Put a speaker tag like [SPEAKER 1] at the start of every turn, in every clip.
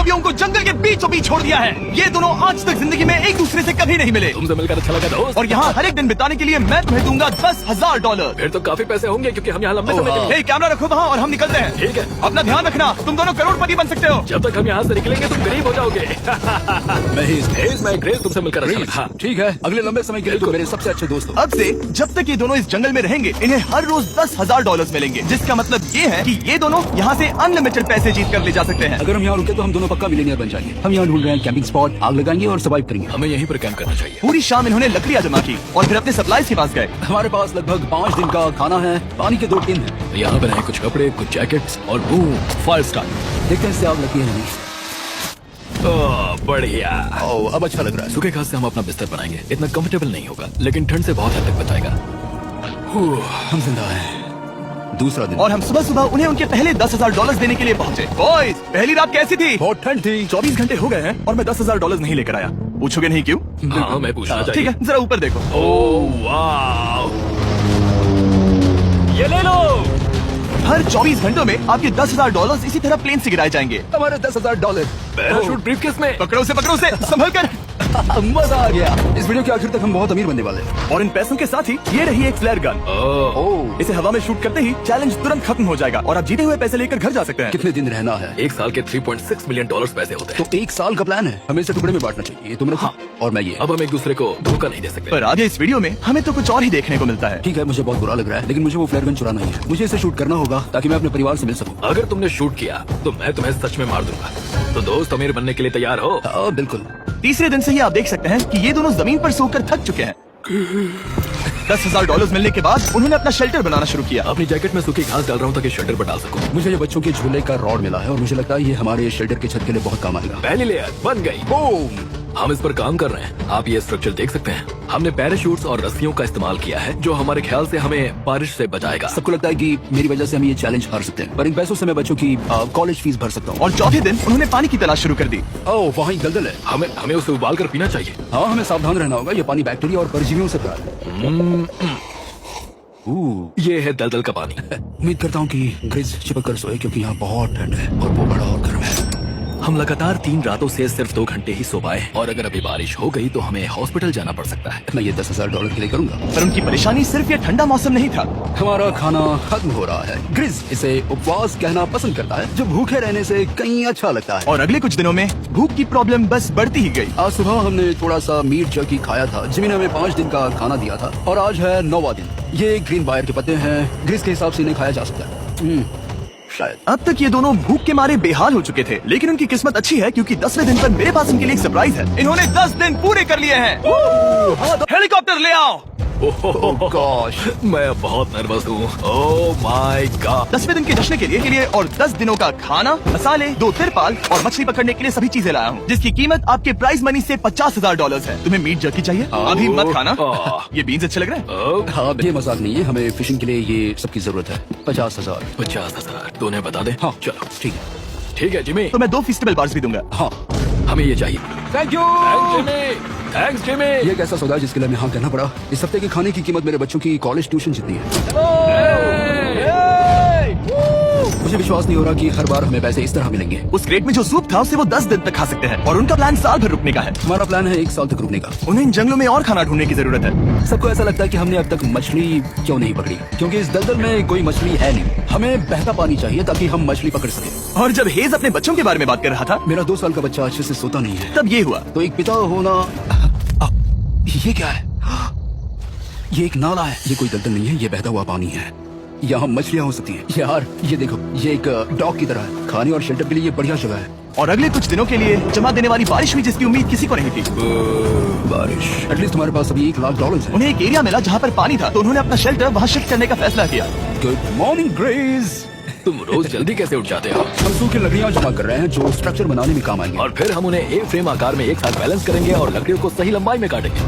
[SPEAKER 1] कवियों को जंगल के बीचों बीच छोड़ दिया है। ये दोनों आज तक जिंदगी में एक दूसरे से कभी नहीं मिले।
[SPEAKER 2] तुमसे मिलकर अच्छा लगा दोस्त।
[SPEAKER 1] और यहाँ हर एक दिन बिताने के लिए मैं तुम्हें दूंगा $10,000।
[SPEAKER 2] फिर तो काफी पैसे होंगे क्योंकि हम यहाँ लंबे समय के लिए।
[SPEAKER 1] कैमरा रखो वहाँ और हम निकलते हैं।
[SPEAKER 2] ठीक है।
[SPEAKER 1] अपना ध्यान रखना, तुम दोनों करोड़पति बन सकते हो।
[SPEAKER 2] जब तक हम यहाँ से निकलेंगे तुम गरीब हो जाओगे। मैं ग्रेस तुमसे मिलकर अच्छा लगा।
[SPEAKER 3] ठीक है, अगले लंबे समय के लिए तो मेरे सबसे अच्छे दोस्त हो।
[SPEAKER 1] अब से जब तक ये दोनों इस जंगल में रहेंगे इन्हें हर रोज $10,000 मिलेंगे, जिसका मतलब ये है कि ये दोनों यहाँ से अनलिमिटेड पैसे जीत कर ले जा सकते हैं।
[SPEAKER 3] अगर हम यहाँ रुके तो हम दोनों पक्का मिलियनियर बन जाएंगे। हम यहाँ ढूंढ रहे हैं कैंपिंग स्पॉट, आग लगाएंगे और सर्वाइव करेंगे।
[SPEAKER 2] हमें यहीं पर कैंप करना चाहिए।
[SPEAKER 1] पूरी शाम इन्होंने लकड़ियाँ जमा की और फिर अपने सप्लाईज के पास गए।
[SPEAKER 3] हमारे पास लगभग 5 दिन का खाना है, पानी के 2 टिन है।
[SPEAKER 2] यहाँ पर हैं कुछ कपड़े, कुछ जैकेट्स और बूम 5 स्टार।
[SPEAKER 3] देखते हैं इससे आग लगती है या नहीं।
[SPEAKER 2] बढ़िया।
[SPEAKER 3] अब अच्छा लग रहा है।
[SPEAKER 2] सूखे घास से हम अपना बिस्तर बनाएंगे। इतना कंफर्टेबल नहीं होगा लेकिन ठंड से बहुत हद तक बचाएगा।
[SPEAKER 3] हम जिंदा हैं। दूसरा दिन
[SPEAKER 1] और हम सुबह सुबह उन्हें उनके पहले $10,000 देने के लिए पहुंचे। बॉयज, पहली रात कैसी थी?
[SPEAKER 3] बहुत ठंड थी।
[SPEAKER 1] 24 घंटे हो गए हैं और मैं $10,000 नहीं लेकर आया। पूछोगे नहीं क्यों?
[SPEAKER 2] हाँ, मैं पूछना चाहिए।
[SPEAKER 1] ठीक है, जरा ऊपर देखो।
[SPEAKER 2] ओह वाह, ये ले लो।
[SPEAKER 1] हर 24 घंटों में आपके $10,000 इसी तरह प्लेन से गिराए जाएंगे।
[SPEAKER 3] हमारे $10,000।
[SPEAKER 2] पैराशूट ब्रीफकेस में।
[SPEAKER 1] पकड़ो से संभल कर।
[SPEAKER 3] मजा आ गया। इस वीडियो के आखिर तक हम बहुत अमीर बनने वाले हैं।
[SPEAKER 1] और इन पैसों के साथ ही ये रही एक फ्लेयर गन। इसे हवा में शूट करते ही चैलेंज तुरंत खत्म हो जाएगा और आप जीते हुए पैसे लेकर घर जा सकते हैं।
[SPEAKER 3] कितने दिन रहना है?
[SPEAKER 2] 1 साल के $3.6 मिलियन पैसे होते हैं।
[SPEAKER 3] तो 1 साल का प्लान है। हमें इसे टुकड़े में बांटना चाहिए। तुम रखो और मैं ये।
[SPEAKER 2] अब हम एक दूसरे को धोखा नहीं दे सकते।
[SPEAKER 1] पर आगे इस वीडियो में हमें तो कुछ और ही देखने को मिलता है।
[SPEAKER 3] ठीक है, मुझे बहुत बुरा लग रहा है लेकिन मुझे वो फ्लेयर गन चुराना ही है। मुझे इसे शूट करना होगा ताकि मैं अपने परिवार से मिल सकूं।
[SPEAKER 2] अगर तुमने शूट किया तो मैं तुम्हें सच में मार दूंगा। तो दोस्त, अमीर बनने के लिए तैयार हो?
[SPEAKER 3] बिल्कुल।
[SPEAKER 1] तीसरे दिन से ही आप देख सकते हैं कि ये दोनों जमीन पर सोकर थक चुके हैं। $10,000 मिलने के बाद उन्होंने अपना शेल्टर बनाना शुरू किया।
[SPEAKER 2] अपनी जैकेट में सूखी घास डाल रहा हूँ ताकि शेल्टर पर डाल सकूं।
[SPEAKER 3] मुझे ये बच्चों के झूले का रॉड मिला है और मुझे लगता है ये हमारे शेल्टर के छत के लिए बहुत काम आएगा।
[SPEAKER 2] पहली लेयर बन गई।
[SPEAKER 3] बूम।
[SPEAKER 2] हम इस पर काम कर रहे हैं। आप ये स्ट्रक्चर देख सकते हैं। हमने पैराशूट्स और रस्सियों का इस्तेमाल किया है जो हमारे ख्याल से हमें बारिश से बचाएगा।
[SPEAKER 3] सबको लगता है कि मेरी वजह से हम ये चैलेंज हार सकते हैं, पर इन पैसों से मैं बच्चों की कॉलेज फीस भर सकता हूँ।
[SPEAKER 1] और चौथे दिन उन्होंने पानी की तलाश शुरू कर दी।
[SPEAKER 3] वहाँ ही दलदल है।
[SPEAKER 2] हमें उसे उबाल कर पीना चाहिए।
[SPEAKER 3] हाँ, हमें सावधान रहना होगा। ये पानी बैक्टीरिया और परजीवियों से भरा है।
[SPEAKER 2] ये है दलदल का पानी।
[SPEAKER 3] उम्मीद करता हूँ कि ग्रिज चिपक कर सोए क्योंकि यहाँ बहुत ठंड है और वो बड़ा और गर्म है।
[SPEAKER 2] हम लगातार 3 रातों से सिर्फ 2 घंटे ही सो पाए और अगर अभी बारिश हो गई तो हमें हॉस्पिटल जाना पड़ सकता है।
[SPEAKER 3] मैं ये $10,000 के लिए करूंगा।
[SPEAKER 1] पर उनकी परेशानी सिर्फ ये ठंडा मौसम नहीं था।
[SPEAKER 3] हमारा खाना खत्म हो रहा है। ग्रिज इसे उपवास कहना पसंद करता है, जो भूखे रहने से कहीं अच्छा लगता है।
[SPEAKER 1] और अगले कुछ दिनों में भूख की प्रॉब्लम बस बढ़ती ही गई।
[SPEAKER 3] आज सुबह हमने थोड़ा सा मीट जर्की खाया था। जिमी ने हमें 5 दिन का खाना दिया था और आज है 9वां दिन। ये ग्रीन बायर के पत्ते हैं। ग्रिज के हिसाब से इन्हें खाया जा सकता है। शायद।
[SPEAKER 1] अब तक ये दोनों भूख के मारे बेहाल हो चुके थे, लेकिन उनकी किस्मत अच्छी है क्योंकि 10वें दिन पर मेरे पास उनके लिए एक सरप्राइज है। इन्होंने 10 दिन पूरे कर लिए हैं। हेलीकॉप्टर ले आओ।
[SPEAKER 3] गॉश,
[SPEAKER 2] मैं बहुत नर्वस हूँ। Oh my god.
[SPEAKER 1] 10वें दिन के जश्न के लिए और 10 दिनों का खाना, मसाले, 2 तिरपाल और मछली पकड़ने के लिए सभी चीजें लाया हूँ, जिसकी कीमत आपके प्राइस मनी से $50,000 है। तुम्हें मीट जर्की चाहिए? अभी मत खाना। ये बीन्स अच्छे लग रहे हैं।
[SPEAKER 3] हाँ, ये मजाक नहीं है। हमें फिशिंग के लिए ये सबकी जरूरत है। 50,000।
[SPEAKER 2] 50,000 तो उन्हें बता दे।
[SPEAKER 3] हाँ
[SPEAKER 2] चलो
[SPEAKER 3] ठीक है।
[SPEAKER 2] ठीक है जिमी।
[SPEAKER 1] तो मैं 2 फेस्टिवल बार्स भी दूंगा।
[SPEAKER 3] हाँ,
[SPEAKER 2] हमें ये चाहिए।
[SPEAKER 3] Thank you.
[SPEAKER 2] Thanks Jimmy.
[SPEAKER 3] ये एक ऐसा सौदा है जिसके लिए हमें हाँ कहना पड़ा। इस हफ्ते के खाने की कीमत मेरे बच्चों की कॉलेज ट्यूशन जितनी है। मुझे विश्वास नहीं हो रहा कि हर बार हमें पैसे इस तरह मिलेंगे।
[SPEAKER 1] उस क्रेट में जो सूप था उसे वो 10 दिन तक खा सकते हैं और उनका प्लान साल भर रुकने का है।
[SPEAKER 3] हमारा प्लान है 1 साल तक रुकने का।
[SPEAKER 1] उन्हें इन जंगलों में और खाना ढूंढने की जरूरत है।
[SPEAKER 3] सबको ऐसा लगता है कि हमने अब तक मछली क्यों नहीं पकड़ी, क्योंकि इस दलदल में कोई मछली है नहीं। हमें बहता पानी चाहिए ताकि हम मछली पकड़ सकें।
[SPEAKER 1] और जब हेज अपने बच्चों के बारे में बात कर रहा था,
[SPEAKER 3] मेरा 2 साल का बच्चा अच्छे से सोता नहीं है।
[SPEAKER 1] तब ये हुआ।
[SPEAKER 3] तो एक पिता होना। ये क्या है? ये एक नाला है। ये कोई दलदल नहीं है, ये बहता हुआ पानी है। यहाँ मछलियाँ हो सकती हैं। यार ये देखो, ये एक डॉग की तरह है। खाने और शेल्टर के लिए ये बढ़िया जगह है।
[SPEAKER 1] और अगले कुछ दिनों के लिए जमा देने वाली बारिश हुई जिसकी उम्मीद किसी को नहीं थी।
[SPEAKER 3] बारिश। एटलीस्ट हमारे पास अभी $1,00,000 है।
[SPEAKER 1] उन्हें एक एरिया मिला जहाँ पर पानी था, तो उन्होंने अपना शेल्टर वहाँ शिफ्ट करने का फैसला किया।
[SPEAKER 3] Good morning grace.
[SPEAKER 2] तुम रोज जल्दी कैसे उठ जाते हो?
[SPEAKER 3] हम सूखी लकड़ियाँ जमा कर रहे हैं जो स्ट्रक्चर बनाने में काम आएंगे।
[SPEAKER 2] और फिर हम उन्हें A फ्रेम आकार में एक साथ बैलेंस करेंगे और लकड़ियों को सही लंबाई में काटेंगे।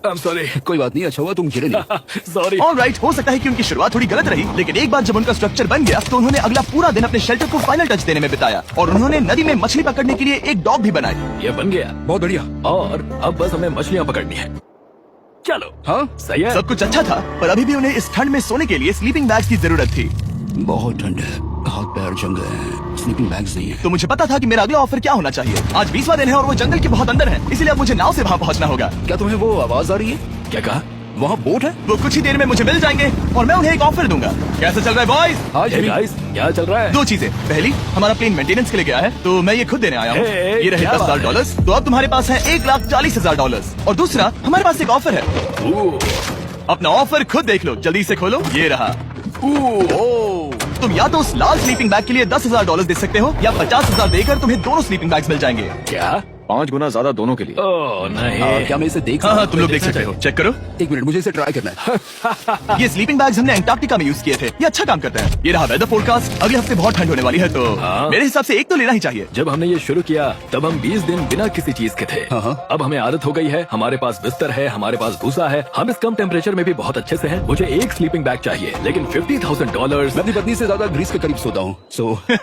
[SPEAKER 2] I'm sorry.
[SPEAKER 3] कोई बात नहीं, अच्छा हुआ तुम गिरे नहीं।
[SPEAKER 2] Sorry.
[SPEAKER 1] ऑलराइट, हो सकता है कि उनकी शुरुआत थोड़ी गलत रही, लेकिन एक बार जब उनका स्ट्रक्चर बन गया तो उन्होंने अगला पूरा दिन अपने शेल्टर को फाइनल टच देने में बिताया और उन्होंने नदी में मछली पकड़ने के लिए एक डॉग भी बनाई।
[SPEAKER 2] ये बन गया।
[SPEAKER 3] बहुत बढ़िया।
[SPEAKER 2] और अब बस हमें मछलियाँ पकड़नी है। चलो।
[SPEAKER 3] हाँ
[SPEAKER 2] सही है।
[SPEAKER 1] सब कुछ अच्छा था, पर अभी भी उन्हें इस ठंड में सोने के लिए स्लीपिंग बैग्स की जरूरत थी।
[SPEAKER 3] बहुत ठंड है, हाथ पैर जंगल है, स्लीपिंग बैग्स नहीं है।
[SPEAKER 1] तो मुझे पता था कि मेरा अगला ऑफर क्या होना चाहिए। आज 20वां दिन है और वो जंगल के बहुत अंदर है, इसलिए अब मुझे नाव से वहाँ पहुँचना होगा।
[SPEAKER 3] क्या तुम्हें वो आवाज आ रही है?
[SPEAKER 2] क्या कहा?
[SPEAKER 3] वहाँ बोट है?
[SPEAKER 1] वो कुछ ही देर में मुझे मिल जाएंगे और मैं उन्हें एक ऑफर दूंगा। कैसा चल रहा है बॉयज?
[SPEAKER 3] आज
[SPEAKER 2] Hey guys, क्या चल रहा है?
[SPEAKER 1] दो चीजें। पहली, हमारा प्लेन मेंटेनेंस के लिए गया है तो मैं ये खुद देने आया हूँ।
[SPEAKER 2] Hey,
[SPEAKER 1] ये रहे
[SPEAKER 2] क्या बात है?
[SPEAKER 1] $10,000। तो अब तुम्हारे पास है $1,40,000। और दूसरा, हमारे पास एक ऑफर है। अपना ऑफर खुद देख लो, जल्दी से खोलो। ये रहा। तुम या तो उस लाल स्लीपिंग बैग के लिए $10,000 दे सकते हो या 50,000 देकर तुम्हें दोनों स्लीपिंग बैग्स मिल जाएंगे।
[SPEAKER 2] क्या?
[SPEAKER 4] 5 गुना ज्यादा दोनों के लिए।
[SPEAKER 2] ओह नहीं।
[SPEAKER 3] क्या मैं इसे देख
[SPEAKER 1] हाँ
[SPEAKER 3] सकता
[SPEAKER 1] हाँ,
[SPEAKER 3] हूँ?
[SPEAKER 1] तुम लोग देख सकते हो। चेक करो।
[SPEAKER 3] एक मिनट, मुझे इसे ट्राई करना है।
[SPEAKER 1] ये स्लीपिंग बैग्स हमने अंटार्कटिका में यूज किए थे। ये अच्छा काम करते हैं। ये रहा वेदर फोरकास्ट। अगले हफ्ते बहुत ठंड होने वाली है तो
[SPEAKER 2] हाँ।
[SPEAKER 1] मेरे हिसाब से एक तो लेना ही चाहिए।
[SPEAKER 2] जब हमने ये शुरू किया तब हम 20 दिन बिना किसी चीज के थे।
[SPEAKER 3] हाँ।
[SPEAKER 2] अब हमें आदत हो गई है, हमारे पास बिस्तर है, हमारे पास भूसा है, हम इस कम टेम्परेचर में भी बहुत अच्छे से हैं। मुझे एक स्लीपिंग बैग चाहिए लेकिन $50,000।
[SPEAKER 3] मैं अपनी पत्नी से ज्यादा ग्रीस के करीब सोता हूँ, सो ये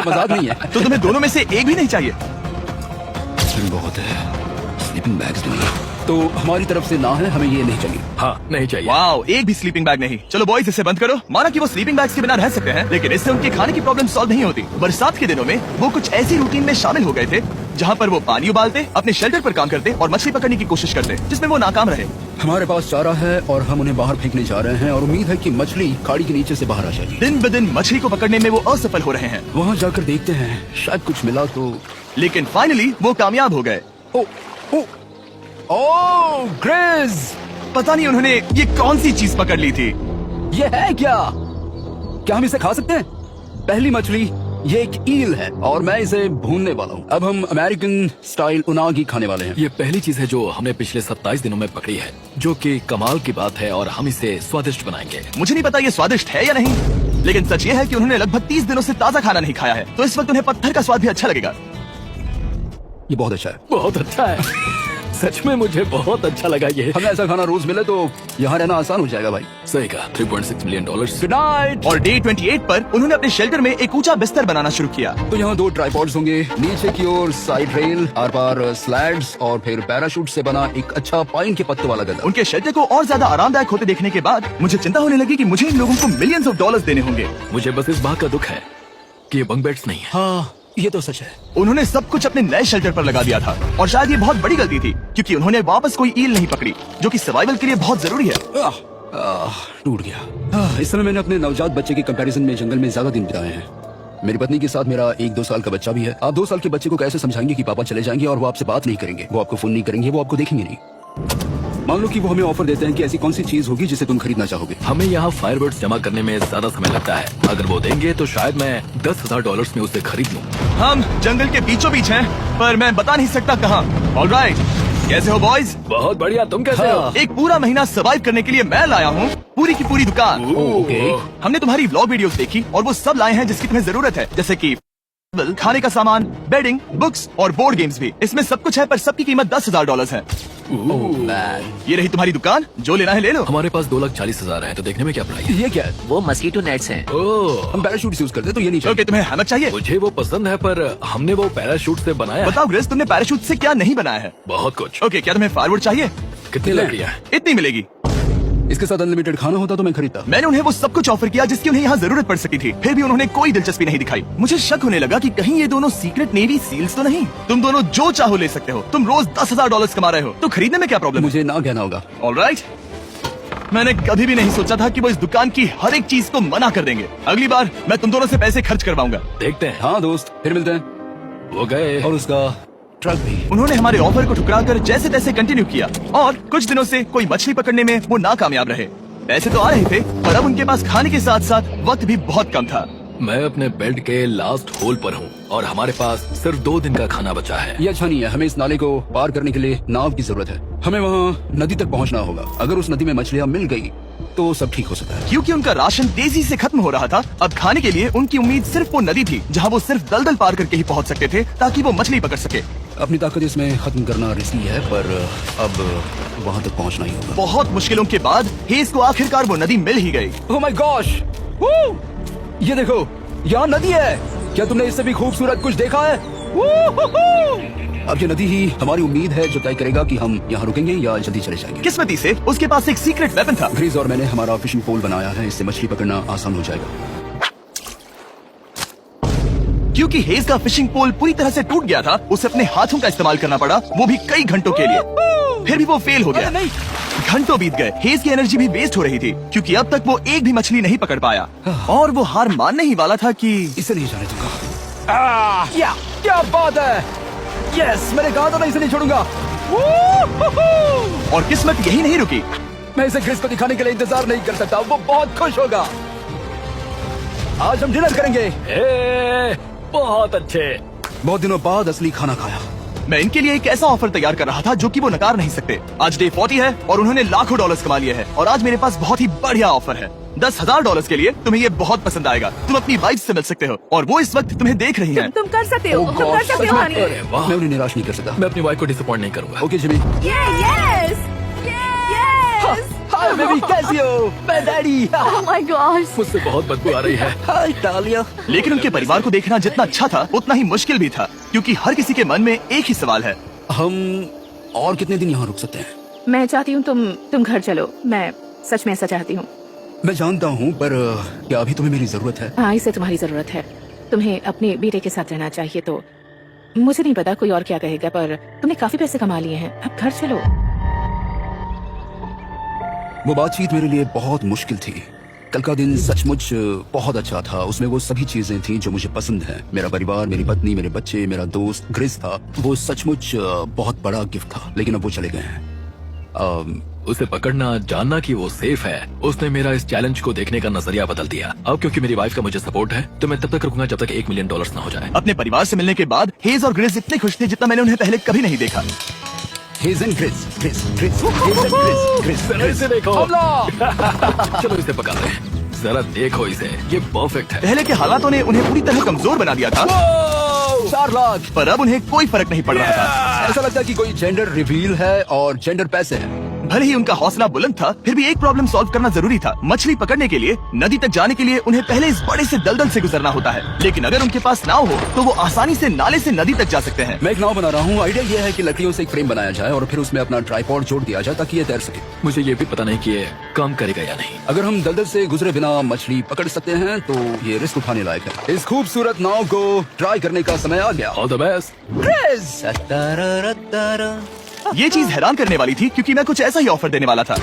[SPEAKER 3] मजाक नहीं है।
[SPEAKER 1] तो तुम्हें दोनों में से एक भी नहीं चाहिए।
[SPEAKER 3] ठंड बहुत है, स्लीपिंग बैग्स नहीं। तो हमारी तरफ से ना है, हमें ये नहीं चाहिए।
[SPEAKER 2] हाँ, नहीं चाहिए।
[SPEAKER 1] वाओ, एक भी स्लीपिंग बैग नहीं। चलो बॉयज, इसे बंद करो। माना कि वो स्लीपिंग बैग्स के बिना रह सकते हैं, लेकिन इससे उनके खाने की प्रॉब्लम सॉल्व नहीं होती। बरसात के दिनों में वो कुछ ऐसी रूटीन में शामिल हो गए थे जहाँ पर वो पानी उबालते, अपने शेल्टर पर काम करते और मछली पकड़ने की कोशिश करते, जिसमें वो नाकाम रहे।
[SPEAKER 3] हमारे पास चारा है और हम उन्हें बाहर फेंकने जा रहे हैं और उम्मीद है कि मछली खाड़ी के नीचे से बाहर आ जाएगी।
[SPEAKER 1] दिन ब दिन मछली को पकड़ने में वो असफल हो रहे हैं,
[SPEAKER 3] वहाँ जाकर देखते हैं, शायद कुछ मिला तो।
[SPEAKER 1] लेकिन फाइनली वो कामयाब हो गए।
[SPEAKER 3] ओ, ओ, ओ, ग्रेज!
[SPEAKER 1] पता नहीं उन्होंने ये कौन सी चीज पकड़ ली थी।
[SPEAKER 3] ये है क्या? क्या हम इसे खा सकते हैं? पहली मछली, ये एक ईल है और मैं इसे भूनने वाला हूँ। अब हम अमेरिकन स्टाइल उनागी खाने वाले हैं।
[SPEAKER 2] ये पहली चीज है जो हमने पिछले 27 दिनों में पकड़ी है, जो कि कमाल की बात है और हम इसे स्वादिष्ट बनाएंगे।
[SPEAKER 1] मुझे नहीं पता ये स्वादिष्ट है या नहीं, लेकिन सच ये है कि उन्होंने लगभग 30 दिनों से ताजा खाना नहीं खाया है, तो इस वक्त उन्हें पत्थर का स्वाद भी अच्छा लगेगा।
[SPEAKER 3] ये बहुत अच्छा है।
[SPEAKER 2] बहुत अच्छा है। सच में मुझे बहुत अच्छा लगा ये।
[SPEAKER 3] हमें ऐसा खाना रोज मिले तो यहाँ रहना आसान हो जाएगा भाई।
[SPEAKER 2] सही कहा। $3.6 मिलियन।
[SPEAKER 3] Good night.
[SPEAKER 1] और डे 28 पर उन्होंने अपने शेल्टर में एक ऊंचा बिस्तर बनाना शुरू किया।
[SPEAKER 3] तो यहाँ 2 ट्राइपॉड्स होंगे, नीचे की ओर side rail, are par slides और फिर पैराशूट से बना एक अच्छा पाइन के पत्तों वाला गद्दा।
[SPEAKER 1] उनके शेल्टर को और ज्यादा आरामदायक होते देखने के बाद मुझे चिंता होने लगी कि मुझे इन लोगों को मिलियंस ऑफ डॉलर्स देने होंगे।
[SPEAKER 2] मुझे बस इस बात का दुख है कि ये बंक बेड्स नहीं है।
[SPEAKER 3] हाँ, ये तो सच है।
[SPEAKER 1] उन्होंने सब कुछ अपने नए शेल्टर पर लगा दिया था और शायद ये बहुत बड़ी गलती थी क्योंकि उन्होंने वापस कोई ईल नहीं पकड़ी, जो कि सर्वाइवल के लिए बहुत जरूरी है।
[SPEAKER 3] टूट गया। इस समय मैंने अपने नवजात बच्चे के कंपैरिजन में जंगल में ज्यादा दिन बिताए हैं। मेरी पत्नी के साथ मेरा 1-2 साल का बच्चा भी है। आप 2 साल के बच्चे को कैसे समझाएंगे कि पापा चले जाएंगे और वो आपसे बात नहीं करेंगे, वो आपको फोन नहीं करेंगे, वो आपको देखेंगे नहीं। मान लो कि वो हमें ऑफर देते हैं कि ऐसी कौन सी चीज होगी जिसे तुम खरीदना चाहोगे।
[SPEAKER 2] हमें यहाँ फायरवर्ड्स जमा करने में ज्यादा समय लगता है। अगर वो देंगे तो शायद मैं $10,000 में उसे खरीद लूँ।
[SPEAKER 1] हम जंगल के बीचों बीच हैं, पर मैं बता नहीं सकता कहाँ। ऑलराइट, कैसे हो बॉयज?
[SPEAKER 2] बहुत बढ़िया। तुम कैसे हो?
[SPEAKER 1] एक पूरा महीना सर्वाइव करने के लिए मैं लाया हूँ पूरी की पूरी दुकान।
[SPEAKER 3] ओके।
[SPEAKER 1] हमने तुम्हारी व्लॉग वीडियोस देखी और वो सब लाए हैं जिसकी तुम्हें जरूरत है, जैसे कि खाने का सामान, बेडिंग, बुक्स और बोर्ड गेम्स भी। इसमें सब कुछ है पर सबकी कीमत $10,000 है। ये रही तुम्हारी दुकान, जो लेना है ले लो।
[SPEAKER 2] हमारे पास 2,40,000 है, तो देखने में क्या प्राइस?
[SPEAKER 3] ये क्या है?
[SPEAKER 5] वो मस्कीटो नेट्स हैं।
[SPEAKER 2] ओह,
[SPEAKER 3] हम पैराशूट यूज करते हैं तो ये नहीं चाहिए।
[SPEAKER 1] ओके, तुम्हें हैमक चाहिए?
[SPEAKER 2] मुझे वो पसंद है पर हमने वो पैराशूट से बनाया है।
[SPEAKER 1] बताओ ग्रेस, तुमने पैराशूट से क्या नहीं बनाया है?
[SPEAKER 2] बहुत कुछ।
[SPEAKER 1] ओके, क्या तुम्हें फायरवुड चाहिए?
[SPEAKER 2] कितनी लकड़ियाँ?
[SPEAKER 1] इतनी मिलेगी।
[SPEAKER 3] इसके साथ अनलिमिटेड खाना होता तो मैं खरीदता।
[SPEAKER 1] मैंने उन्हें वो सब कुछ ऑफर किया जिसकी उन्हें यहाँ जरूरत पड़ सकती थी, फिर भी उन्होंने कोई दिलचस्पी नहीं दिखाई। मुझे शक होने लगा कि कहीं ये दोनों सीक्रेट नेवी सील्स तो नहीं। तुम दोनों जो चाहो ले सकते हो, तुम रोज $10,000 कमा रहे हो, तो खरीदने में क्या प्रॉब्लम है?
[SPEAKER 3] मुझे ना कहना होगा।
[SPEAKER 1] ऑलराइट, मैंने कभी भी नहीं सोचा था कि वो इस दुकान की हर एक चीज को मना कर देंगे। अगली बार मैं तुम दोनों से पैसे खर्च करवाऊंगा।
[SPEAKER 2] देखते हैं।
[SPEAKER 3] हाँ दोस्त, फिर मिलते हैं।
[SPEAKER 2] वो गए।
[SPEAKER 3] और उसका ट्रक भी।
[SPEAKER 1] उन्होंने हमारे ऑफर को ठुकराकर जैसे तैसे कंटिन्यू किया और कुछ दिनों से कोई मछली पकड़ने में वो नाकामयाब रहे। पैसे तो आ रहे थे पर अब उनके पास खाने के साथ साथ वक्त भी बहुत कम था।
[SPEAKER 2] मैं अपने बेड के लास्ट होल पर हूँ और हमारे पास सिर्फ 2 दिन का खाना बचा है।
[SPEAKER 3] ये अच्छा नहीं है। हमें इस नाले को पार करने के लिए नाव की जरूरत है। हमें वहाँ नदी तक पहुँचना होगा। अगर उस नदी में मछलियाँ मिल गई तो सब ठीक हो सकता है।
[SPEAKER 1] क्योंकि उनका राशन तेजी से खत्म हो रहा था, अब खाने के लिए उनकी उम्मीद सिर्फ वो नदी थी जहाँ वो सिर्फ दलदल पार करके ही पहुँच सकते थे ताकि वो मछली पकड़ सके।
[SPEAKER 3] अपनी ताकत इसमें खत्म करना रिस्की है, पर अब वहाँ तक पहुँचना ही होगा।
[SPEAKER 1] बहुत मुश्किलों के बाद हेस को आखिरकार वो नदी मिल ही गई।
[SPEAKER 3] Oh my gosh! ये देखो, यहाँ नदी है। क्या तुमने इससे भी खूबसूरत कुछ देखा है? अब ये नदी ही हमारी उम्मीद है जो तय करेगा कि हम यहाँ रुकेंगे या जल्दी चले जाएंगे।
[SPEAKER 1] किस्मती से उसके पास एक सीक्रेट वेपन था।
[SPEAKER 3] ग्रीज और मैंने हमारा फिशिंग पोल बनाया है, इससे मछली पकड़ना आसान हो जाएगा।
[SPEAKER 1] क्योंकि हेज का फिशिंग पोल पूरी तरह से टूट गया था, उसे अपने हाथों का इस्तेमाल करना पड़ा, वो भी कई घंटों के लिए। फिर भी वो फेल हो गया। घंटों बीत गए, हेज की एनर्जी भी वेस्ट हो रही थी क्योंकि अब तक वो एक भी मछली नहीं पकड़ पाया और वो हार मानने ही वाला था कि
[SPEAKER 3] इसे नहीं जाने दूंगा। क्या बात है, यस, मैंने कहा था मैं इसे नहीं छोड़ूंगा।
[SPEAKER 1] और किस्मत यही नहीं रुकी।
[SPEAKER 3] मैं इसे क्रिस को दिखाने के लिए इंतजार नहीं कर सकता, वो बहुत खुश होगा। आज हम डिनर करेंगे।
[SPEAKER 2] बहुत अच्छे।
[SPEAKER 3] बहुत दिनों बाद असली खाना खाया।
[SPEAKER 1] मैं इनके लिए एक ऐसा ऑफर तैयार कर रहा था जो कि वो नकार नहीं सकते। आज डे 40 है और उन्होंने लाखों डॉलर्स कमा लिए हैं और आज मेरे पास बहुत ही बढ़िया ऑफर है। $10,000 के लिए तुम्हें ये बहुत पसंद आएगा। तुम अपनी वाइफ से मिल सकते हो और वो इस वक्त तुम्हें देख रही हैं।
[SPEAKER 4] तुम कर सकते हो,
[SPEAKER 3] Oh
[SPEAKER 4] तुम कर
[SPEAKER 3] God,
[SPEAKER 4] सकते
[SPEAKER 3] सच
[SPEAKER 4] हो
[SPEAKER 3] में?
[SPEAKER 4] हनी।
[SPEAKER 2] अरे वाह,
[SPEAKER 3] मैं उन्हें निराश नहीं कर सकता।
[SPEAKER 2] मैं अपनी वाइफ को डिसअपॉइंट नहीं करूंगा।
[SPEAKER 3] Okay Jimmy.
[SPEAKER 4] Yes
[SPEAKER 3] hi baby, कैसी हो? मैं डैडी।
[SPEAKER 4] Oh my God.
[SPEAKER 2] मुझसे बहुत बदबू आ रही है।
[SPEAKER 3] हाय डालिया।
[SPEAKER 1] लेकिन उनके परिवार को देखना जितना अच्छा था उतना ही मुश्किल भी था क्योंकि हर किसी के मन में एक ही सवाल है।
[SPEAKER 3] हम और कितने दिन यहाँ रुक सकते हैं?
[SPEAKER 4] मैं चाहती हूँ तुम घर चलो। मैं सच में ऐसा चाहती हूँ।
[SPEAKER 3] मैं जानता हूँ, पर क्या अभी तुम्हें मेरी जरूरत है?
[SPEAKER 4] हाँ, इसे तुम्हारी जरूरत है। तुम्हें अपने बेटे के साथ रहना चाहिए। तो मुझे नहीं पता कोई और क्या कहेगा, पर तुमने काफी पैसे कमा लिए हैं, अब घर चलो।
[SPEAKER 3] वो बातचीत मेरे लिए बहुत मुश्किल थी। कल का दिन सचमुच बहुत अच्छा था। उसमें वो सभी चीजें थी जो मुझे पसंद है। मेरा परिवार, मेरी पत्नी, मेरे बच्चे, मेरा दोस्त ग्रिस था। वो सचमुच बहुत बड़ा गिफ्ट था, लेकिन अब वो चले गए हैं।
[SPEAKER 2] उसे पकड़ना, जानना कि वो सेफ है, उसने मेरा इस चैलेंज को देखने का नजरिया बदल दिया। अब क्योंकि मेरी वाइफ का मुझे सपोर्ट है तो मैं तब तक रुकूंगा जब तक $1 मिलियन ना हो जाए।
[SPEAKER 1] अपने परिवार से मिलने के बाद हेज और ग्रिस इतने खुश थे जितना मैंने उन्हें पहले कभी नहीं देखा।
[SPEAKER 3] Hedge and Gris, Gris, Gris, Hedge and Gris, Gris,
[SPEAKER 2] जरा इसे देखो।
[SPEAKER 3] हमला!
[SPEAKER 2] चलो इसे पकाते हैं। जरा देखो इसे, ये परफेक्ट है।
[SPEAKER 1] पहले के हालातों ने उन्हें पूरी तरह कमजोर बना दिया था,
[SPEAKER 3] 4 लाख।
[SPEAKER 1] पर अब उन्हें कोई फर्क नहीं पड़ रहा था।
[SPEAKER 3] ऐसा लगता है कि कोई जेंडर रिवील है और जेंडर पैसे हैं।
[SPEAKER 1] भले ही उनका हौसला बुलंद था, फिर भी एक प्रॉब्लम सॉल्व करना जरूरी था। मछली पकड़ने के लिए नदी तक जाने के लिए उन्हें पहले इस बड़े से दलदल से गुजरना होता है, लेकिन अगर उनके पास नाव हो तो वो आसानी से नाले से नदी तक जा सकते हैं।
[SPEAKER 3] मैं एक नाव बना रहा हूँ। आइडिया ये है कि लकड़ियों से एक फ्रेम बनाया जाए और फिर उसमें अपना ट्राइपॉड जोड़ दिया जाए ताकि ये तैर सके।
[SPEAKER 2] मुझे ये भी पता नहीं कि ये काम करेगा या नहीं।
[SPEAKER 3] अगर हम दलदल से गुजरे बिना मछली पकड़ सकते हैं तो ये रिस्क उठाने लायक है। इस खूबसूरत नाव को ट्राई करने का समय आ गया।
[SPEAKER 2] All the best.
[SPEAKER 3] क्रिस!
[SPEAKER 1] ये चीज हैरान करने वाली थी क्योंकि मैं कुछ ऐसा ही ऑफर देने वाला था।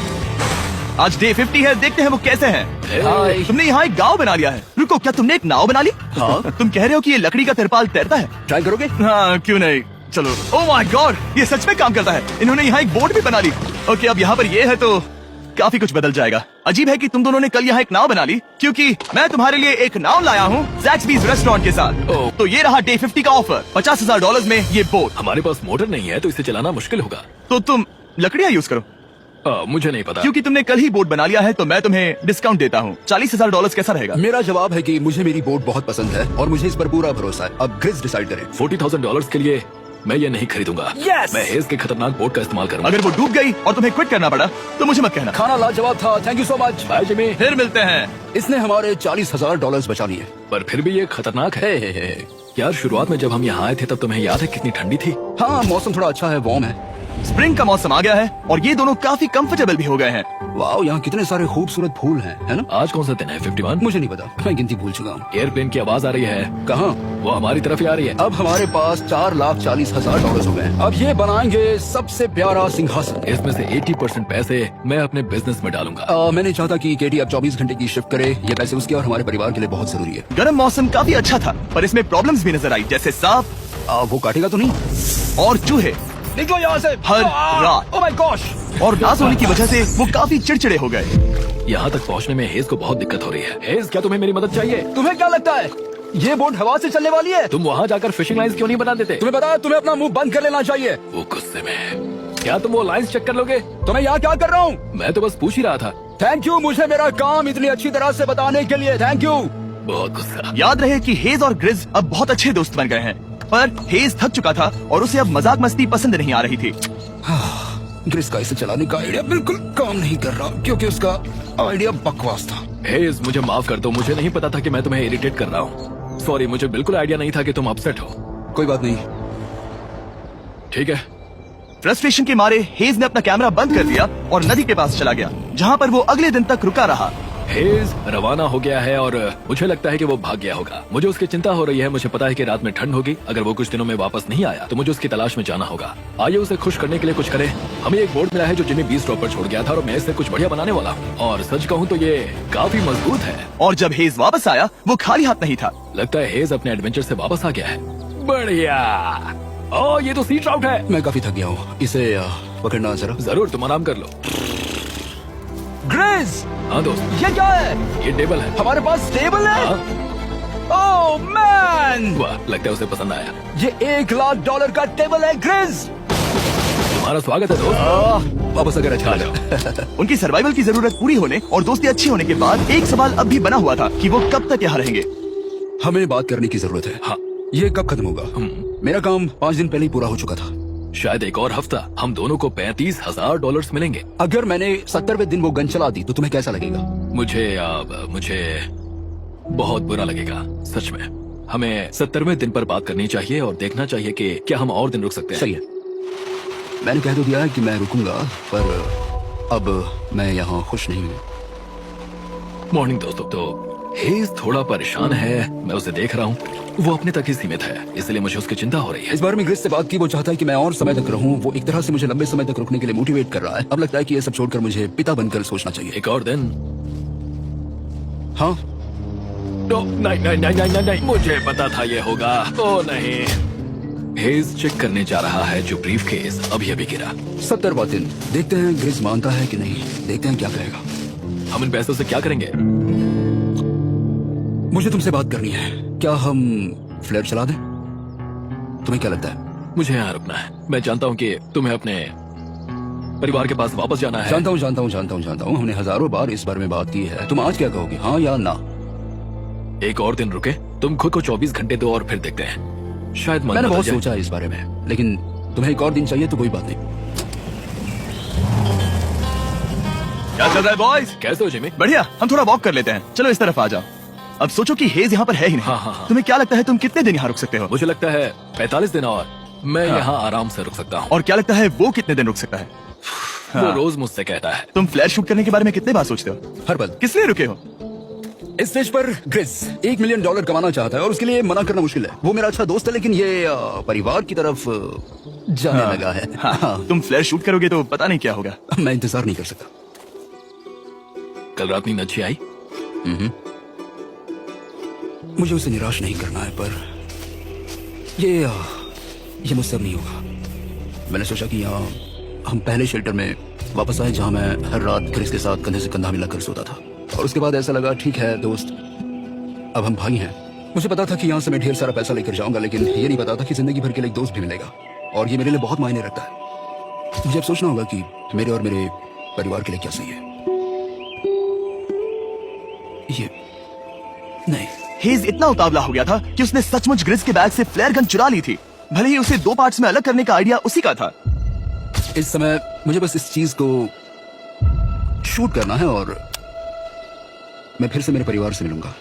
[SPEAKER 1] आज डे 50 है, देखते हैं वो कैसे हैं।
[SPEAKER 3] हाय।
[SPEAKER 1] तुमने यहाँ एक गांव बना लिया है। रुको, क्या तुमने एक नाव बना ली?
[SPEAKER 3] हाँ।
[SPEAKER 1] तुम कह रहे हो कि ये लकड़ी का तिरपाल तैरता है?
[SPEAKER 3] ट्राई करोगे?
[SPEAKER 1] हाँ, क्यों नहीं, चलो। ओह माय गॉड, ये सच में काम करता है। इन्होंने यहाँ एक बोट भी बना ली। ओके, अब यहाँ पर ये है तो काफी कुछ बदल जाएगा। अजीब है कि तुम दोनों ने कल यहाँ एक नाव बना ली क्योंकि मैं तुम्हारे लिए एक नाव लाया हूँ ज़ैक्सबीज़ रेस्टोरेंट के साथ।
[SPEAKER 2] ओह।
[SPEAKER 1] तो ये रहा डे 50 का ऑफर, $50,000 में ये बोट।
[SPEAKER 2] हमारे पास मोटर नहीं है तो इसे चलाना मुश्किल होगा।
[SPEAKER 1] तो तुम लकड़ियाँ यूज करो।
[SPEAKER 2] मुझे नहीं पता।
[SPEAKER 1] क्योंकि तुमने कल ही बोट बना लिया है तो मैं तुम्हें डिस्काउंट देता हूँ। $40,000 कैसा रहेगा?
[SPEAKER 3] मेरा जवाब है कि मुझे मेरी बोट बहुत पसंद है और मुझे इस पर पूरा भरोसा है। अब ग्रिस डिसाइड करे।
[SPEAKER 2] $40,000 के लिए मैं ये नहीं खरीदूंगा।
[SPEAKER 3] Yes!
[SPEAKER 2] मैं हेज के खतरनाक बोट का इस्तेमाल करूंगा।
[SPEAKER 1] अगर वो डूब गई और तुम्हें क्विट करना पड़ा तो मुझे मत कहना।
[SPEAKER 3] खाना लाजवाब था, thank you so much.
[SPEAKER 2] Bye Jimmy.
[SPEAKER 1] फिर मिलते हैं।
[SPEAKER 3] इसने हमारे $40,000 बचा लिए।
[SPEAKER 2] पर फिर भी ये खतरनाक है। यार, शुरुआत में जब हम यहाँ आए थे तब तुम्हें याद है कितनी ठंडी थी?
[SPEAKER 3] हाँ, मौसम थोड़ा अच्छा है, वार्म है।
[SPEAKER 1] स्प्रिंग का मौसम आ गया है और ये दोनों काफी कंफर्टेबल भी हो गए हैं।
[SPEAKER 3] वाह, यहाँ कितने सारे खूबसूरत फूल हैं, है ना?
[SPEAKER 2] आज कौन सा दिन है? 51?
[SPEAKER 3] मुझे नहीं पता, मैं गिनती भूल चुका हूँ।
[SPEAKER 2] एयरप्लेन की आवाज आ रही है।
[SPEAKER 3] कहाँ?
[SPEAKER 2] वो हमारी तरफ ही आ रही है।
[SPEAKER 3] अब हमारे पास $4,40,000 हो गए। अब ये बनाएंगे सबसे प्यारा सिंहासन।
[SPEAKER 2] इसमें से 80% पैसे मैं अपने बिजनेस में डालूंगा।
[SPEAKER 3] मैं नहीं चाहता कि केटी अब 24 घंटे की शिफ्ट करे। ये पैसे उसके और हमारे परिवार के लिए बहुत जरूरी है।
[SPEAKER 1] गर्म मौसम काफी अच्छा था पर इसमें प्रॉब्लम्स भी नजर आई, जैसे सांप
[SPEAKER 3] वो काटेगा तो नहीं?
[SPEAKER 1] और चूहे
[SPEAKER 3] निकलो यहाँ से
[SPEAKER 1] हर रात।
[SPEAKER 3] Oh my gosh!
[SPEAKER 1] और नास होने की वजह से वो काफी चिड़चिड़े हो गए।
[SPEAKER 2] यहाँ तक पहुँचने में हेज को बहुत दिक्कत हो रही है। हेज, क्या तुम्हें मेरी मदद चाहिए?
[SPEAKER 3] तुम्हें क्या लगता है ये बोट हवा से चलने वाली है?
[SPEAKER 2] तुम वहाँ जाकर फिशिंग लाइन्स क्यों नहीं बना देते?
[SPEAKER 3] तुम्हें पता है तुम्हें अपना मुंह बंद कर लेना चाहिए।
[SPEAKER 2] वो गुस्से में है। क्या तुम वो लाइन्स चेक कर लोगे?
[SPEAKER 3] तो मैं यहाँ क्या कर रहा हूँ?
[SPEAKER 2] मैं तो बस पूछ ही रहा था।
[SPEAKER 3] थैंक यू मुझे मेरा काम इतनी अच्छी तरह से बताने के लिए, थैंक यू।
[SPEAKER 2] बहुत गुस्सा।
[SPEAKER 1] याद रहे कि हेज और ग्रिज अब बहुत अच्छे दोस्त बन गए हैं, पर हेज थक चुका था और उसे अब मजाक मस्ती पसंद नहीं आ रही थी।
[SPEAKER 3] ग्रिस का इसे चलाने का आइडिया बिल्कुल काम नहीं कर रहा क्योंकि उसका आइडिया बकवास था।
[SPEAKER 2] हेज, मुझे माफ कर दो, मुझे नहीं पता था कि मैं तुम्हें इरिटेट कर रहा हूँ। सॉरी, मुझे बिल्कुल आइडिया नहीं था कि तुम अपसेट हो।
[SPEAKER 3] कोई बात नहीं।
[SPEAKER 2] ठीक है।
[SPEAKER 1] फ्रस्ट्रेशन के मारे हेज ने अपना कैमरा बंद कर दिया और नदी के पास चला गया, जहाँ पर वो अगले दिन तक रुका रहा।
[SPEAKER 2] हेज रवाना हो गया है और मुझे लगता है कि वो भाग गया होगा। मुझे उसकी चिंता हो रही है। मुझे पता है कि रात में ठंड होगी। अगर वो कुछ दिनों में वापस नहीं आया तो मुझे उसकी तलाश में जाना होगा। आइए उसे खुश करने के लिए कुछ करें। हमें एक बोर्ड मिला है जो जिमी बीस पर छोड़ गया था और मैं इससे कुछ बढ़िया बनाने वाला हूँ। और सच कहूँ तो ये काफी मजबूत है।
[SPEAKER 1] और जब हेज वापस आया वो खाली हाथ नहीं था।
[SPEAKER 2] लगता है हेज अपने एडवेंचर से वापस आ गया है। बढ़िया। ओ ये तो सी ट्राउट है।
[SPEAKER 3] मैं काफी थक गया हूँ, इसे पकड़ना जरा।
[SPEAKER 2] जरूर, तुम आराम कर लो।
[SPEAKER 1] ग्रिज,
[SPEAKER 2] हाँ दोस्त,
[SPEAKER 1] ये क्या है?
[SPEAKER 2] ये टेबल है।
[SPEAKER 1] हमारे पास टेबल है।
[SPEAKER 2] हाँ?
[SPEAKER 1] ओह मैन,
[SPEAKER 2] वाह, लगता है उसे पसंद आया।
[SPEAKER 1] ये $1,00,000 का टेबल है ग्रिज।
[SPEAKER 2] तुम्हारा स्वागत है दोस्त।
[SPEAKER 3] वापस अगर अच्छा लगा।
[SPEAKER 1] उनकी सर्वाइवल की जरूरत पूरी होने और दोस्ती अच्छी होने के बाद एक सवाल अब भी बना हुआ था कि वो कब तक यहाँ रहेंगे।
[SPEAKER 3] हमें बात करने की जरूरत है।
[SPEAKER 2] हाँ।
[SPEAKER 3] ये कब खत्म होगा? मेरा काम 5 दिन पहले ही पूरा हो चुका था।
[SPEAKER 2] शायद एक और हफ्ता। हम दोनों को $35,000 मिलेंगे।
[SPEAKER 3] अगर मैंने 70वें दिन वो गन चला दी तो तुम्हें कैसा लगेगा?
[SPEAKER 2] मुझे बहुत बुरा लगेगा, सच में। हमें 70वें दिन पर बात करनी चाहिए और देखना चाहिए कि क्या हम और दिन रुक सकते हैं।
[SPEAKER 3] सही है, मैंने कह तो दिया है कि मैं रुकूंगा, पर अब मैं यहाँ खुश नहीं हूँ।
[SPEAKER 2] मॉर्निंग दोस्तों। तो हेज थोड़ा परेशान है, मैं उसे देख रहा हूँ। वो अपने तक ही सीमित है, इसलिए मुझे उसकी चिंता हो रही है।
[SPEAKER 3] इस बार में ग्रिस से बात की, वो चाहता है कि मैं और समय तक रहूं। वो एक तरह से मुझे लंबे समय तक रुकने के लिए मोटिवेट कर रहा है। अब लगता है कि ये सब छोड़कर मुझे पिता बनकर सोचना चाहिए।
[SPEAKER 2] एक और दिन?
[SPEAKER 3] हाँ,
[SPEAKER 2] नहीं, मुझे पता था ये होगा। ओ नहीं। हेज चेक करने जा रहा है जो ब्रीफ केस अभी गिरा।
[SPEAKER 3] 70वां दिन। देखते हैं ग्रिस मानता है कि नहीं। देखते हैं क्या कहेगा।
[SPEAKER 2] हम इन पैसों से क्या करेंगे?
[SPEAKER 3] मुझे तुमसे बात करनी है। क्या हम फ्लेयर चला दें? तुम्हें क्या लगता है?
[SPEAKER 2] मुझे यहाँ रुकना है। मैं जानता हूँ कि तुम्हें अपने परिवार के पास वापस जाना है।
[SPEAKER 3] जानता हूँ। हमने हजारों बार इस बारे में बात की है। तुम आज क्या कहोगे, हाँ या ना?
[SPEAKER 2] एक और दिन रुके। तुम खुद को 24 घंटे दो और फिर देखते हैं। शायद मन
[SPEAKER 3] मैंने
[SPEAKER 2] बदल
[SPEAKER 3] बहुत
[SPEAKER 2] जाए।
[SPEAKER 3] सोचा इस बारे में, लेकिन तुम्हें एक और दिन चाहिए तो कोई बात नहीं।
[SPEAKER 1] क्या चल रहा है बॉयज?
[SPEAKER 2] कैसे हो जिमी?
[SPEAKER 1] बढ़िया, हम थोड़ा वॉक कर लेते हैं। चलो इस तरफ आ जाओ। अब सोचो कि हेज यहाँ पर है ही नहीं।
[SPEAKER 2] हाँ।
[SPEAKER 1] तुम्हें क्या लगता है तुम कितने दिन यहाँ रुक सकते हो?
[SPEAKER 2] मुझे लगता है 45 दिन और मैं
[SPEAKER 1] हाँ।
[SPEAKER 2] यहाँ आराम से रुक सकता हूँ।
[SPEAKER 1] और क्या लगता है वो कितने दिन रुक सकता है?
[SPEAKER 2] वो रोज मुझसे कहता है।
[SPEAKER 1] तुम फ्लैश शूट करने के बारे में कितने बार सोचते हो?
[SPEAKER 3] हर पल।
[SPEAKER 1] किस लिए रुके हो?
[SPEAKER 3] इस स्टेज पर ग्रिस $1 मिलियन कमाना चाहता है और उसके लिए मना करना मुश्किल है। वो मेरा अच्छा दोस्त है, लेकिन ये परिवार की तरफ जाने लगा है।
[SPEAKER 1] हाँ। तुम फ्लैश शूट करोगे तो पता नहीं क्या होगा।
[SPEAKER 3] मैं इंतजार नहीं कर सकता।
[SPEAKER 2] कल रात नींद अच्छी आई?
[SPEAKER 3] मुझे उसे निराश नहीं करना है, पर ये मुझसे अब नहीं होगा। मैंने सोचा कि यहाँ हम पहले शेल्टर में वापस आए जहाँ मैं हर रात ग्रिस के साथ कंधे से कंधा मिलाकर सोता था। और उसके बाद ऐसा लगा, ठीक है दोस्त, अब हम भाई हैं। मुझे पता था कि यहाँ से मैं ढेर सारा पैसा लेकर जाऊंगा, लेकिन ये नहीं पता था कि जिंदगी भर के लिए एक दोस्त भी मिलेगा। और ये मेरे लिए बहुत मायने रखता है। मुझे अब सोचना होगा कि मेरे और मेरे परिवार के लिए क्या सही है। ये नहीं।
[SPEAKER 1] हेज इतना उतावला हो गया था कि उसने सचमुच ग्रिस के बैग से फ्लेयर गन चुरा ली थी, भले ही उसे 2 पार्ट्स में अलग करने का आइडिया उसी का था।
[SPEAKER 3] इस समय मुझे बस इस चीज को शूट करना है और मैं फिर से मेरे परिवार से मिलूंगा।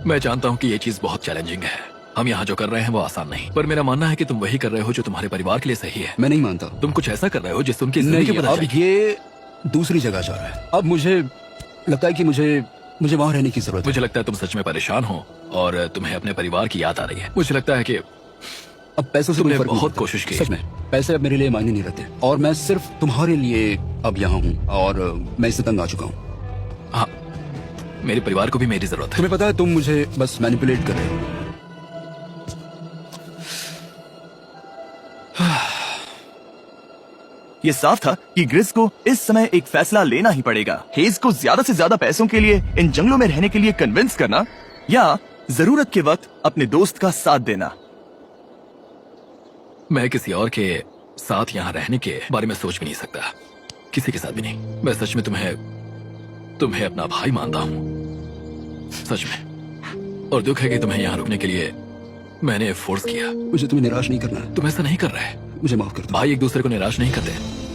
[SPEAKER 2] मैं जानता हूँ कि ये चीज बहुत चैलेंजिंग है। हम यहाँ जो कर रहे हैं वो आसान नहीं, पर मेरा मानना है कि तुम वही कर रहे हो जो तुम्हारे परिवार के लिए सही है।
[SPEAKER 3] मैं नहीं मानता।
[SPEAKER 2] तुम कुछ ऐसा कर रहे हो जिससे उनकी जिंदगी
[SPEAKER 3] नहीं,
[SPEAKER 2] बदल
[SPEAKER 3] अब
[SPEAKER 2] जाएगी।
[SPEAKER 3] ये दूसरी जगह जा रहा है। अब मुझे लगता है कि मुझे वहां रहने की जरूरत है।
[SPEAKER 2] मुझे लगता है तुम सच में परेशान हो और तुम्हें अपने परिवार की याद आ रही है। मुझे लगता है कि
[SPEAKER 3] अब पैसों से
[SPEAKER 2] तुमने
[SPEAKER 3] कोई फर्क नहीं
[SPEAKER 2] बहुत
[SPEAKER 3] पड़ता।
[SPEAKER 2] कोशिश की।
[SPEAKER 3] सच में पैसे अब मेरे लिए मायने नहीं रखते और मैं सिर्फ तुम्हारे लिए अब यहाँ हूँ और मैं इससे तंग आ चुका हूँ।
[SPEAKER 2] हाँ, मेरे परिवार को भी मेरी जरूरत है।
[SPEAKER 3] तुम्हें पता है, तुम मुझे बस मैनिपुलेट कर रहे हो।
[SPEAKER 1] ये साफ था कि ग्रिस को इस समय एक फैसला लेना ही पड़ेगा। हेज को ज्यादा से ज्यादा पैसों के लिए इन जंगलों में रहने के लिए कन्विंस करना या जरूरत के वक्त अपने दोस्त का साथ देना।
[SPEAKER 2] मैं किसी और के साथ यहाँ रहने के बारे में सोच भी नहीं सकता, किसी के साथ भी नहीं। मैं सच में तुम्हें अपना भाई मानता हूँ, सच में। और दुख है कि तुम्हें यहाँ रुकने के लिए मैंने फोर्स किया।
[SPEAKER 3] मुझे तुम्हें निराश नहीं करना है।
[SPEAKER 2] तुम ऐसा नहीं कर रहे।
[SPEAKER 3] मुझे माफ कर दो।
[SPEAKER 2] भाई एक दूसरे को निराश नहीं करते।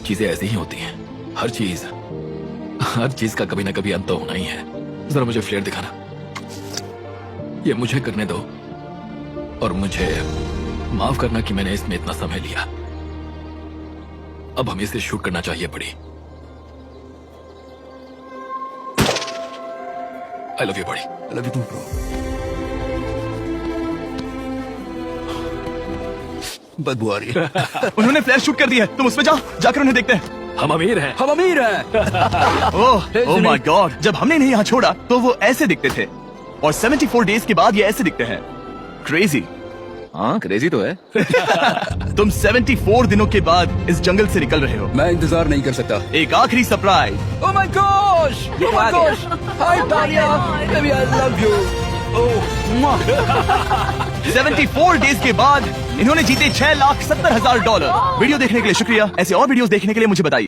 [SPEAKER 2] चीजें ऐसी ही होती हैं। हर चीज का कभी ना कभी अंत तो होना ही है। जरा मुझे फ्लेयर दिखाना। ये मुझे करने दो और मुझे माफ करना कि मैंने इसमें इतना समय लिया। अब हमें इसे शूट करना चाहिए पड़ी। I love you body.
[SPEAKER 3] I love you too, bro. बदबू आ रही है।
[SPEAKER 1] उन्होंने फ्लैश शूट कर दिया है, तुम उसमें जाओ, जाकर उन्हें देखते हैं।
[SPEAKER 2] हम अमीर हैं।
[SPEAKER 3] हम अमीर हैं।
[SPEAKER 1] ओह माय गॉड, जब हमने इन्हें यहाँ छोड़ा तो वो ऐसे दिखते थे और 74 डेज के बाद ये ऐसे दिखते हैं। क्रेजी।
[SPEAKER 5] हाँ क्रेजी तो है।
[SPEAKER 1] तुम 74 दिनों के बाद इस जंगल से निकल रहे हो।
[SPEAKER 3] मैं इंतजार नहीं कर सकता।
[SPEAKER 1] एक आखिरी surprise.
[SPEAKER 3] Oh my gosh! Oh my gosh! Hi Talia, baby I love you. Oh,
[SPEAKER 1] 74 days के बाद इन्होंने जीते $6,70,000। वीडियो देखने के लिए शुक्रिया। ऐसे और वीडियोस देखने के लिए मुझे बताइए।